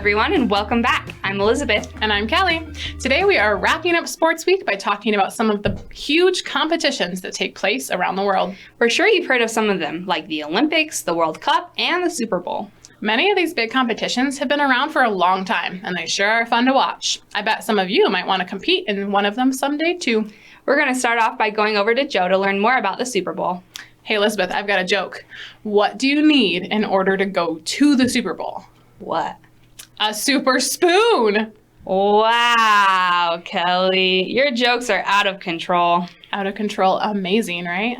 everyone, and welcome back. I'm Elizabeth. And I'm Kelly. Today we are wrapping up Sports Week by talking about some of the huge competitions that take place around the world. We're sure you've heard of some of them, like the Olympics, the World Cup, and the Super Bowl. Many of these big competitions have been around for a long time, and they sure are fun to watch. I bet some of you might want to compete in one of them someday, too. We're going to start off by going over to Joe to learn more about the Super Bowl. Hey, Elizabeth, I've got a joke. What do you need in order to go to the Super Bowl? What? A super spoon! Wow, Kelly. Your jokes are out of control. Out of control. Amazing, right?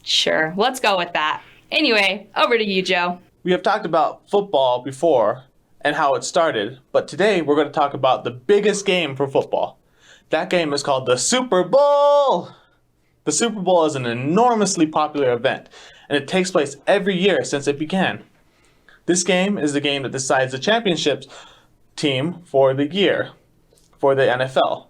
Sure, let's go with that. Anyway, over to you, Joe. We have talked about football before and how it started, but today we're going to talk about the biggest game for football. That game is called the Super Bowl! The Super Bowl is an enormously popular event, and it takes place every year since it began. This game is the game that decides the championship team for the year for the NFL.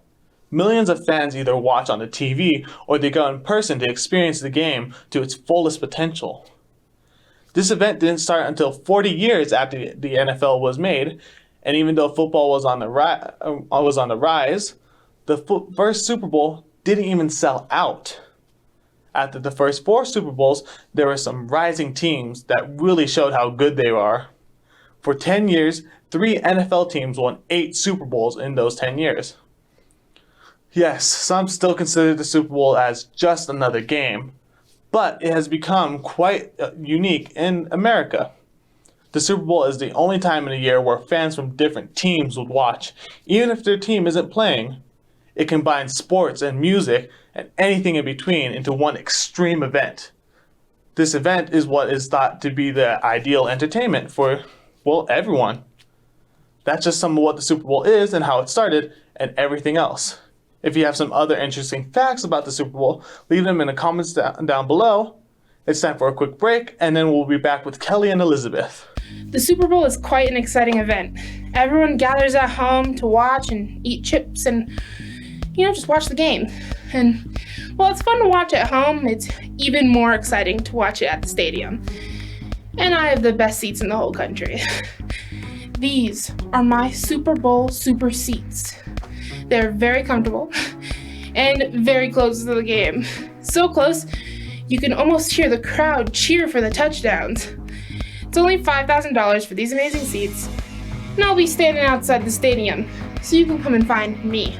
Millions of fans either watch on the TV or they go in person to experience the game to its fullest potential. This event didn't start until 40 years after the NFL was made, and even though football was on the rise, the first Super Bowl didn't even sell out. After the first 4 Super Bowls, there were some rising teams that really showed how good they are. For 10 years, 3 NFL teams won 8 Super Bowls in those 10 years. Yes, some still consider the Super Bowl as just another game, but it has become quite unique in America. The Super Bowl is the only time in the year where fans from different teams would watch, even if their team isn't playing. It combines sports and music and anything in between into one extreme event. This event is what is thought to be the ideal entertainment for, well, everyone. That's just some of what the Super Bowl is and how it started and everything else. If you have some other interesting facts about the Super Bowl, leave them in the comments down below. It's time for a quick break, and then we'll be back with Kelly and Elizabeth. The Super Bowl is quite an exciting event. Everyone gathers at home to watch and eat chips and, just watch the game. And while it's fun to watch at home, it's even more exciting to watch it at the stadium. And I have the best seats in the whole country. These are my Super Bowl super seats. They're very comfortable and very close to the game. So close, you can almost hear the crowd cheer for the touchdowns. It's only $5,000 for these amazing seats, and I'll be standing outside the stadium, so you can come and find me.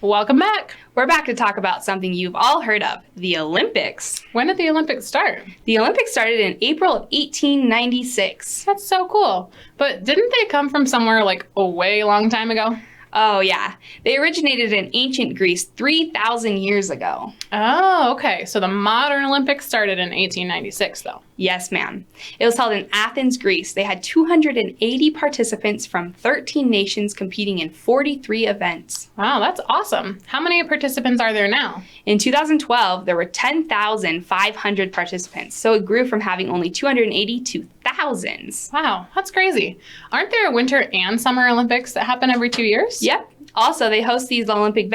Welcome back. We're back to talk about something you've all heard of, the Olympics. When did the Olympics start? The Olympics started in April of 1896. That's so cool. But didn't they come from somewhere like a way long time ago? Oh, yeah. They originated in ancient Greece 3,000 years ago. Oh, okay. So the modern Olympics started in 1896, though. Yes, ma'am. It was held in Athens, Greece. They had 280 participants from 13 nations competing in 43 events. Wow, that's awesome. How many participants are there now? In 2012, there were 10,500 participants, so it grew from having only 280 to thousands. Wow, that's crazy. Aren't there Winter and Summer Olympics that happen every 2 years? Yep. Also, they host these Olympic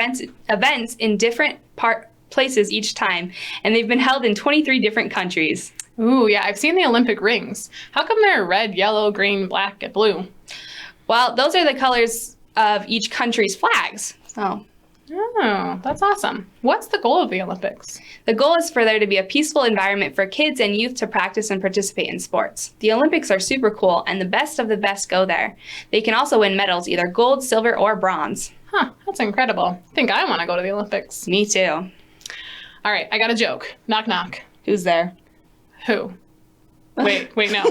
events in different places each time, and they've been held in 23 different countries. Ooh, yeah, I've seen the Olympic rings. How come they're red, yellow, green, black, and blue? Well, those are the colors of each country's flags. Oh, that's awesome. What's the goal of the Olympics? The goal is for there to be a peaceful environment for kids and youth to practice and participate in sports. The Olympics are super cool, and the best of the best go there. They can also win medals, either gold, silver, or bronze. Huh, that's incredible. I think I want to go to the Olympics. Me too. All right, I got a joke. Knock, knock. Who's there? Who? Wait, no.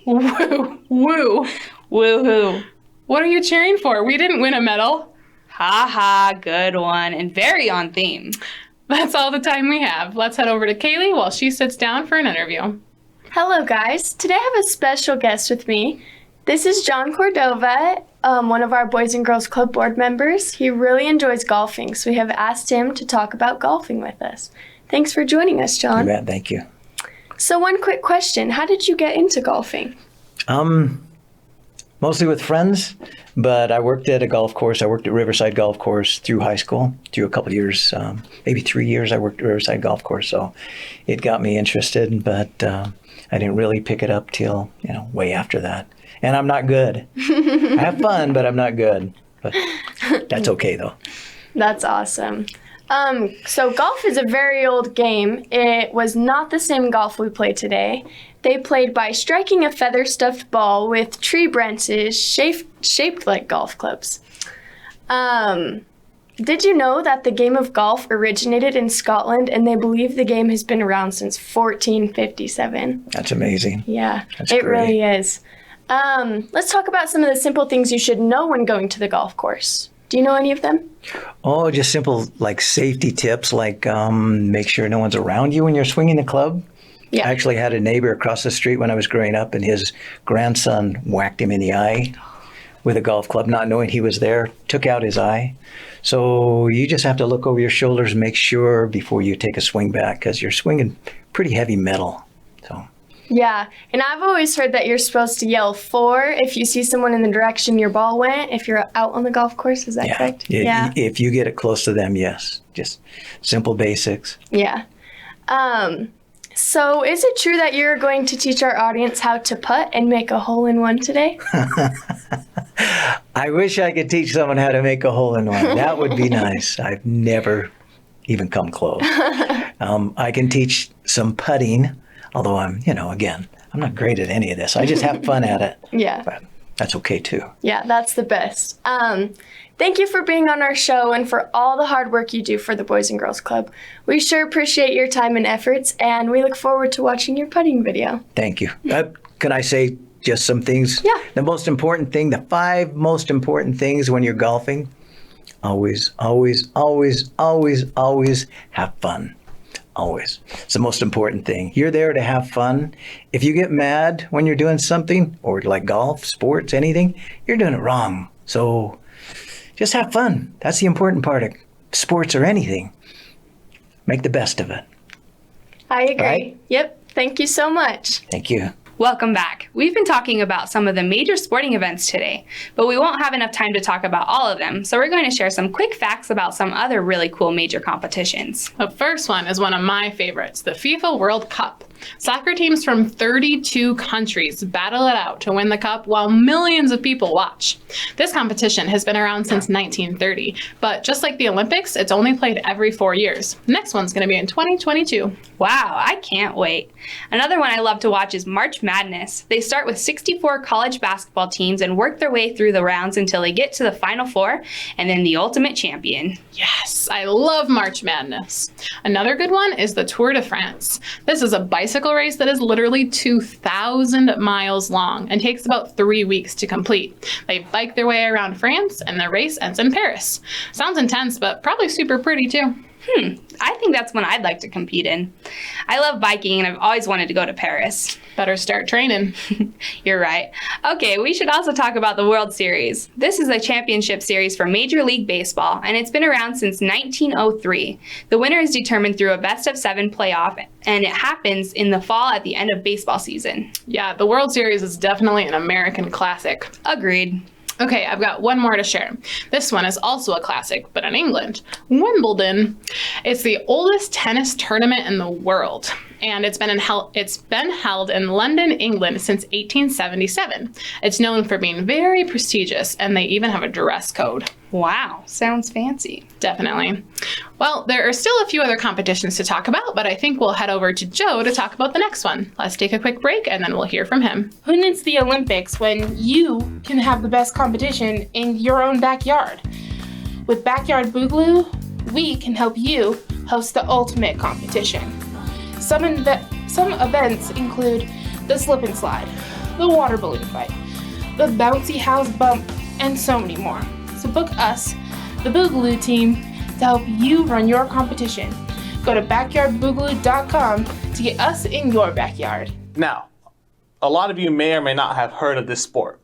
Woo. Woo. Woo-hoo. What are you cheering for? We didn't win a medal. Ha ha, good one, and very on theme. That's all the time we have. Let's head over to Kaylee while she sits down for an interview. Hello, guys. Today I have a special guest with me. This is John Cordova, one of our Boys and Girls Club board members. He really enjoys golfing, so we have asked him to talk about golfing with us. Thanks for joining us, John. You bet, thank you. So one quick question. How did you get into golfing? Mostly with friends, but I worked at a golf course. I worked at Riverside Golf Course through high school, through a couple of years, maybe 3 years I worked at Riverside Golf Course, so it got me interested, but I didn't really pick it up till, way after that. and I'm not good. I have fun, but I'm not good. But that's okay, though. That's awesome. So golf is a very old game. It was not the same golf we play today. They played by striking a feather-stuffed ball with tree branches shaped like golf clubs. Did you know that the game of golf originated in Scotland, and they believe the game has been around since 1457? That's amazing. Yeah, That's it great. really is. Let's talk about some of the simple things you should know when going to the golf course. Do you know any of them? Oh, just simple like safety tips, like make sure no one's around you when you're swinging the club. Yeah. I actually had a neighbor across the street when I was growing up, and his grandson whacked him in the eye with a golf club, not knowing he was there, took out his eye. So you just have to look over your shoulders, make sure before you take a swing back, because you're swinging pretty heavy metal. So. Yeah, and I've always heard that you're supposed to yell 4 if you see someone in the direction your ball went, if you're out on the golf course. Is that correct? Yeah. If you get it close to them, yes. Just simple basics. Yeah. So is it true that you're going to teach our audience how to putt and make a hole-in-one today? I wish I could teach someone how to make a hole-in-one. That would be nice. I've never even come close. I can teach some putting, although I'm not great at any of this. I just have fun at it. Yeah. But that's okay too. Yeah, that's the best. Thank you for being on our show and for all the hard work you do for the Boys and Girls Club. We sure appreciate your time and efforts, and we look forward to watching your putting video. Thank you. Can I say just some things? Yeah. The most important thing, the 5 most important things when you're golfing, always, always, always, always, always have fun. Always. It's the most important thing. You're there to have fun. If you get mad when you're doing something, or like golf, sports, anything, you're doing it wrong. So just have fun. That's the important part of sports or anything. Make the best of it. I agree. Right? Yep. Thank you so much. Thank you. Welcome back. We've been talking about some of the major sporting events today, but we won't have enough time to talk about all of them, so we're going to share some quick facts about some other really cool major competitions. The first one is one of my favorites, the FIFA World Cup. Soccer teams from 32 countries battle it out to win the cup while millions of people watch. This competition has been around since 1930, but just like the Olympics, it's only played every 4 years. The next one's going to be in 2022. Wow, I can't wait. Another one I love to watch is March Madness. They start with 64 college basketball teams and work their way through the rounds until they get to the Final Four and then the ultimate champion. Yes, I love March Madness. Another good one is the Tour de France. This is a bicycle race that is literally 2,000 miles long and takes about 3 weeks to complete. They bike their way around France and the race ends in Paris. Sounds intense, but probably super pretty too. I think that's one I'd like to compete in. I love biking and I've always wanted to go to Paris. Better start training. You're right. Okay, we should also talk about the World Series. This is a championship series for Major League Baseball, and it's been around since 1903. The winner is determined through a best-of-7 playoff, and it happens in the fall at the end of baseball season. Yeah, the World Series is definitely an American classic. Agreed. Okay, I've got one more to share. This one is also a classic, but in England. Wimbledon. It's the oldest tennis tournament in the world, and it's been held in London, England since 1877. It's known for being very prestigious, and they even have a dress code. Wow, sounds fancy. Definitely. Well, there are still a few other competitions to talk about, but I think we'll head over to Joe to talk about the next one. Let's take a quick break, and then we'll hear from him. Who needs the Olympics when you can have the best competition in your own backyard? With Backyard Boogaloo, we can help you host the ultimate competition. Some events include the slip and slide, the water balloon fight, the bouncy house bump, and so many more. So book us, the Boogaloo team, to help you run your competition. Go to backyardboogaloo.com to get us in your backyard. Now, a lot of you may or may not have heard of this sport.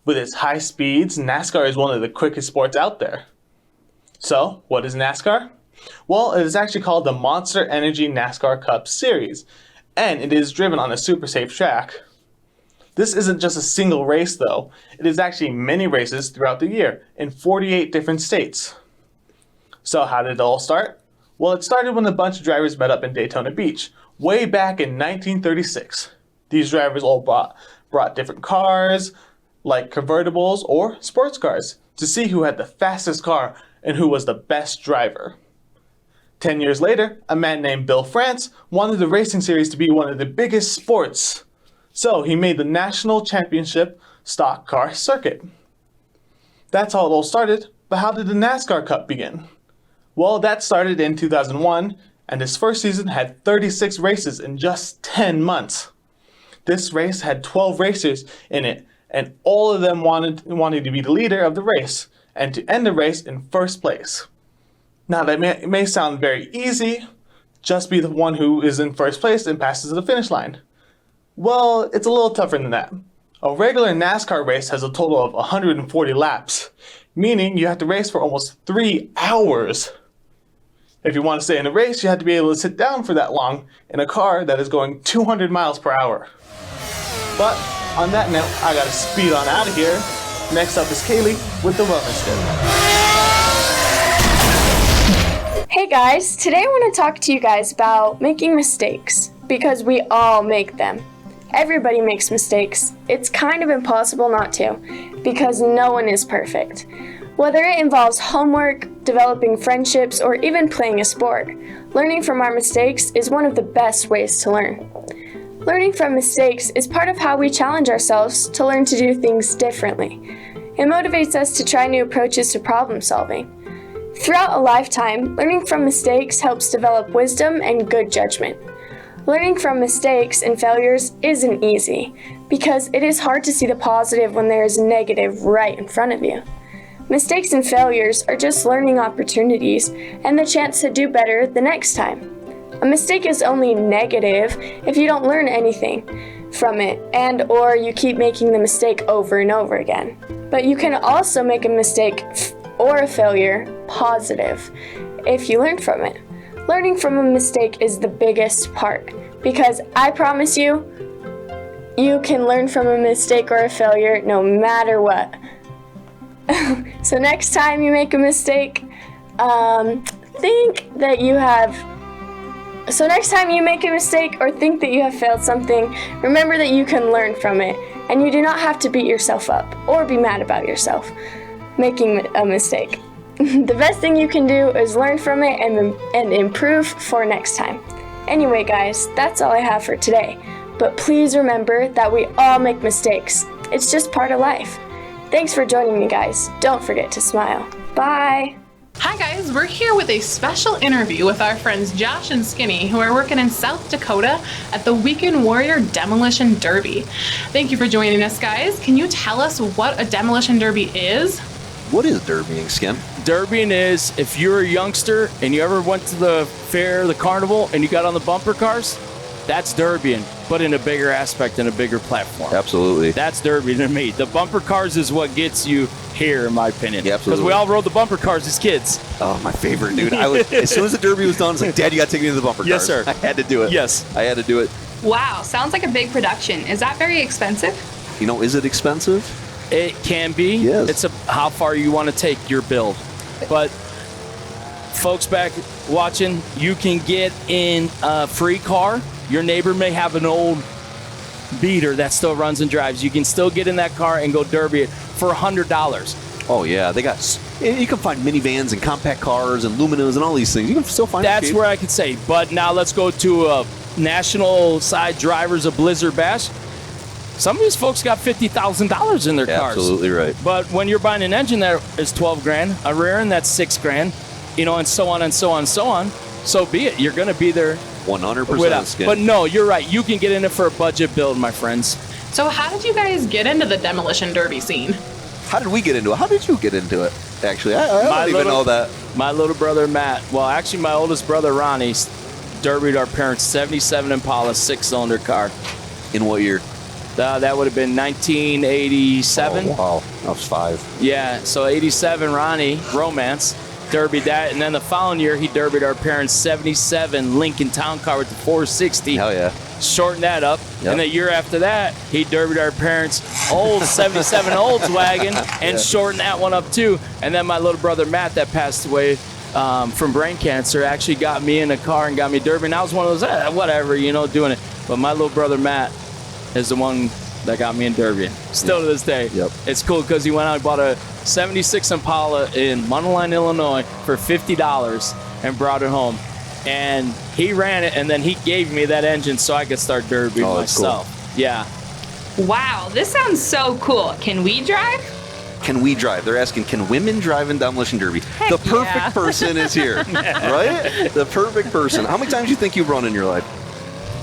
With its high speeds, NASCAR is one of the quickest sports out there. So, what is NASCAR? Well, it is actually called the Monster Energy NASCAR Cup Series, and it is driven on a super safe track. This isn't just a single race though, it is actually many races throughout the year in 48 different states. So how did it all start? Well, it started when a bunch of drivers met up in Daytona Beach, way back in 1936. These drivers all brought different cars, like convertibles or sports cars, to see who had the fastest car and who was the best driver. 10 years later, a man named Bill France wanted the racing series to be one of the biggest sports. So he made the National Championship Stock Car Circuit. That's how it all started, but how did the NASCAR Cup begin? Well, that started in 2001, and its first season had 36 races in just 10 months. This race had 12 racers in it, and all of them wanted to be the leader of the race, and to end the race in first place. Now that may sound very easy, just be the one who is in first place and passes the finish line. Well, it's a little tougher than that. A regular NASCAR race has a total of 140 laps, meaning you have to race for almost 3 hours. If you want to stay in a race, you have to be able to sit down for that long in a car that is going 200 miles per hour. But on that note, I gotta speed on out of here. Next up is Kaylee with the wellness tip. Hey guys, today I want to talk to you guys about making mistakes, because we all make them. Everybody makes mistakes. It's kind of impossible not to, because no one is perfect. Whether it involves homework, developing friendships, or even playing a sport, learning from our mistakes is one of the best ways to learn. Learning from mistakes is part of how we challenge ourselves to learn to do things differently. It motivates us to try new approaches to problem solving. Throughout a lifetime, learning from mistakes helps develop wisdom and good judgment. Learning from mistakes and failures isn't easy, because it is hard to see the positive when there is a negative right in front of you. Mistakes and failures are just learning opportunities and the chance to do better the next time. A mistake is only negative if you don't learn anything from it or you keep making the mistake over and over again. But you can also make a mistake or a failure positive if you learn from it. Learning from a mistake is the biggest part, because I promise you, you can learn from a mistake or a failure no matter what. So next time you make a mistake, next time you make a mistake or think that you have failed something, remember that you can learn from it, and you do not have to beat yourself up or be mad about yourself making a mistake. The best thing you can do is learn from it and improve for next time. Anyway, guys, that's all I have for today. But please remember that we all make mistakes. It's just part of life. Thanks for joining me, guys. Don't forget to smile. Bye. Hi guys, we're here with a special interview with our friends Josh and Skinny, who are working in South Dakota at the Weekend Warrior Demolition Derby. Thank you for joining us, guys. Can you tell us what a demolition derby is? What is derbying, Skim? Derbying is if you're a youngster and you ever went to the fair, the carnival, and you got on the bumper cars, that's derbying, but in a bigger aspect and a bigger platform. Absolutely. That's derbying to me. The bumper cars is what gets you here, in my opinion. Yeah, absolutely. Because we all rode the bumper cars as kids. Oh, my favorite, dude. As soon as the derby was done, it's like, Dad, you got to take me to the bumper cars. Yes, sir. I had to do it. Yes. I had to do it. Wow, sounds like a big production. Is that very expensive? You know, is it expensive? It can be. Yes. It's how far you want to take your build. But folks back watching, you can get in a free car. Your neighbor may have an old beater that still runs and drives. You can still get in that car and go derby it for $100. Oh, yeah. They got. You can find minivans and compact cars and Luminas and all these things. You can still find That's where I could say. But now let's go to a national side drivers of Blizzard Bash. Some of these folks got $50,000 in their cars. Absolutely right. But when you're buying an engine that is $12,000, a rear end that's $6,000, and so on and so on and so on, so be it. You're going to be there 100%. Skin. But no, you're right. You can get in it for a budget build, my friends. So how did you guys get into the demolition derby scene? How did we get into it? How did you get into it? Actually, I don't even know that. My little brother Matt, well, actually my oldest brother Ronnie, derbied our parents' 77 Impala 6-cylinder car. In what year? That would have been 1987. Oh, wow. I was 5. Yeah, so 87, Ronnie, Romance, derbied that. And then the following year, he derbied our parents' 77 Lincoln Town Car with the 460. Hell yeah. Shortened that up. Yep. And the year after that, he derbied our parents' old 77 Oldswagon and shortened that one up too. And then my little brother Matt, that passed away from brain cancer, actually got me in a car and got me derbying. I was one of those, whatever, doing it. But my little brother Matt is the one that got me in Derby. Still to this day. Yep. It's cool because he went out and bought a 76 Impala in Mundelein, Illinois for $50 and brought it home. And he ran it, and then he gave me that engine so I could start Derby that's cool. myself. Yeah. Wow, this sounds so cool. Can we drive? Can we drive? They're asking, can women drive in Demolition Derby? The perfect person is here, right? The perfect person. How many times do you think you've run in your life?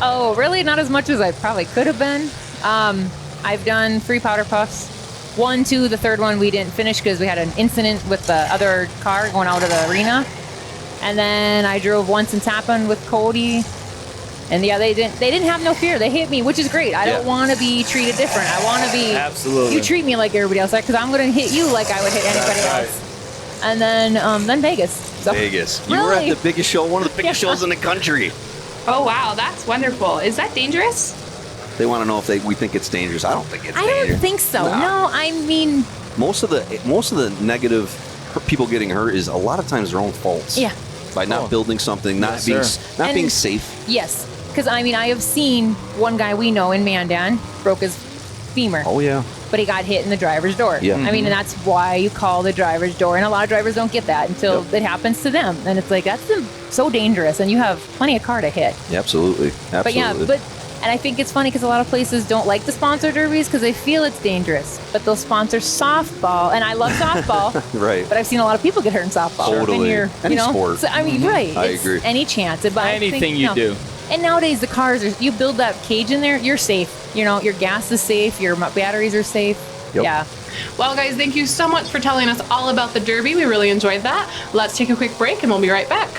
Oh, really? Not as much as I probably could have been. I've done 3 powder puffs. 1, 2, the third one we didn't finish because we had an incident with the other car going out of the arena. And then I drove once in Tappan with Cody. And yeah, they didn't have no fear. They hit me, which is great. I don't want to be treated different. I want to be. Absolutely. You treat me like everybody else, because I'm going to hit you like I would hit anybody else. And then Vegas. So, Vegas. You were at the biggest show, one of the biggest shows in the country. Oh, wow, that's wonderful. Is that dangerous? They want to know if we think it's dangerous. I don't think it's I dangerous. don't think so. Nah. No, I mean. Most of the negative people getting hurt is a lot of times their own faults. Yeah. By not building something, not being safe. Yes, because I mean I have seen one guy we know in Mandan broke his femur. Oh yeah. But he got hit in the driver's door. Yeah. I mean, and that's why you call the driver's door. And a lot of drivers don't get that until it happens to them. And it's like, that's so dangerous. And you have plenty of car to hit. Yeah, absolutely. But yeah, and I think it's funny because a lot of places don't like to sponsor derbies because they feel it's dangerous. But they'll sponsor softball. And I love softball. Right. But I've seen a lot of people get hurt in softball. Totally. Any sport. So, I mean, right. I It's agree. Any chance. But Anything you do. And nowadays the cars, you build that cage in there, you're safe. Your gas is safe. Your batteries are safe. Yep. Yeah. Well, guys, thank you so much for telling us all about the Derby. We really enjoyed that. Let's take a quick break and we'll be right back.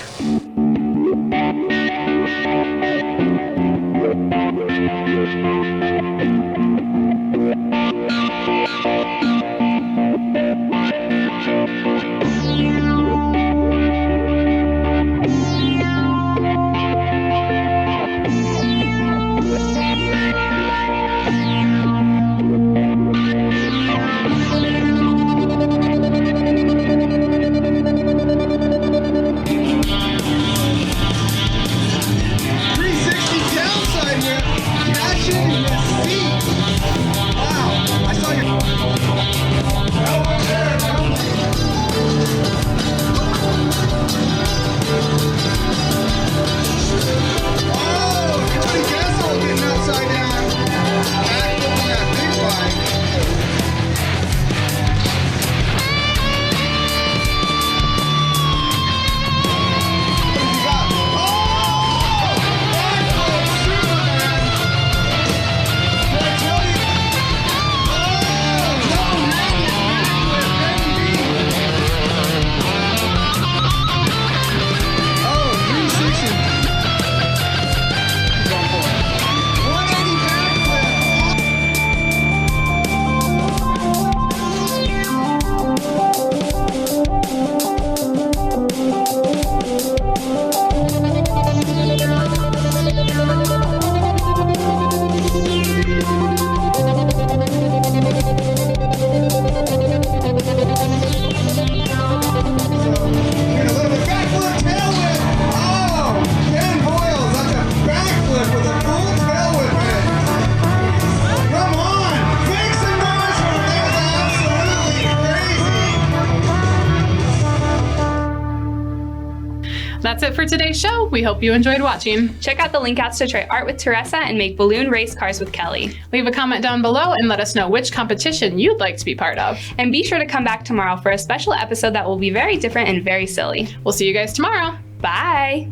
That's it for today's show. We hope you enjoyed watching. Check out the link outs to try art with Teresa and make balloon race cars with Kelly. Leave a comment down below and let us know which competition you'd like to be part of. And be sure to come back tomorrow for a special episode that will be very different and very silly. We'll see you guys tomorrow. Bye!